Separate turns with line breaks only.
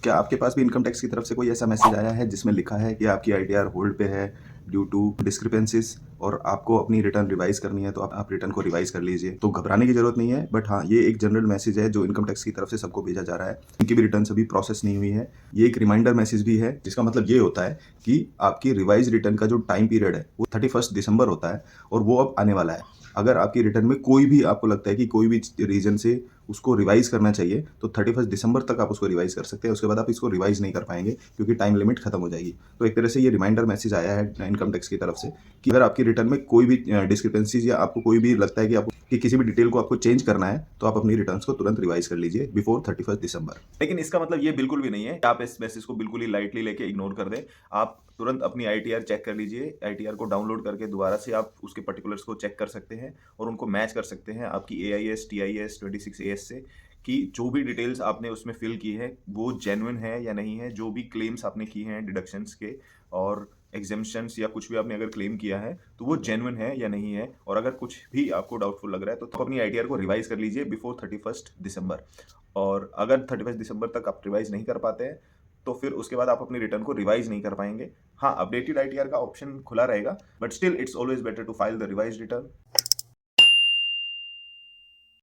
क्या आपके पास भी इनकम टैक्स की तरफ से कोई ऐसा मैसेज आया है जिसमें लिखा है कि आपकी आईटीआर होल्ड पे है ड्यू टू डिस्क्रिपेंसीज और आपको अपनी रिटर्न रिवाइज करनी है, तो आप रिटर्न को रिवाइज कर लीजिए। तो घबराने की जरूरत नहीं है, बट हाँ, ये एक जनरल मैसेज है जो इनकम टैक्स की तरफ से सबको भेजा जा रहा है। इनकी भी रिटर्न अभी प्रोसेस नहीं हुई है। ये एक रिमाइंडर मैसेज भी है, जिसका मतलब ये होता है कि आपकी रिवाइज रिटर्न का जो टाइम पीरियड है वो 31 दिसंबर होता है और वो अब आने वाला है। अगर आपकी रिटर्न में कोई भी आपको लगता है कि कोई भी रीजन से उसको रिवाइज करना चाहिए, तो 31 दिसंबर तक आप उसको रिवाइज कर सकते हैं। उसके बाद आप इसको रिवाइज नहीं कर पाएंगे क्योंकि टाइम लिमिट खत्म हो जाएगी। तो एक तरह से ये रिमाइंडर मैसेज आया है इनकम टैक्स की तरफ से कि अगर आपकी रिटर्न में कोई भी डिस्क्रिपेंसीज या आपको कोई भी लगता है कि किसी भी डिटेल को आपको चेंज करना है, तो आप अपनी रिटर्न्स को तुरंत रिवाइज कर लीजिए बिफोर 31 दिसंबर। लेकिन इसका मतलब ये बिल्कुल भी नहीं है कि आप इस मैसेज को बिल्कुल ही लाइटली लेके इग्नोर कर दें। आप तुरंत अपनी आईटीआर चेक कर लीजिए। आईटीआर को डाउनलोड करके दोबारा से आप उसके पर्टिकुलर्स को चेक कर सकते हैं और उनको मैच कर सकते हैं आपकी AIS TIS 26AS से, कि जो भी डिटेल्स आपने उसमें फिल की है वो जेन्युइन है या नहीं है। जो भी क्लेम्स आपने किए हैं डिडक्शंस के और एग्जेम्पशंस या कुछ भी आपने अगर क्लेम किया है तो वो जेन्युइन है या नहीं है। और अगर कुछ भी आपको डाउटफुल लग रहा है तो आप अपनी आईटीआर को रिवाइज कर लीजिए बिफोर 31 दिसंबर। और अगर 31 दिसंबर तक आप रिवाइज नहीं कर पाते हैं तो फिर उसके बाद आप अपनी रिटर्न को रिवाइज नहीं कर पाएंगे। हाँ, अपडेटेड आईटीआर का ऑप्शन खुला रहेगा, but still it's always better to file the revise return.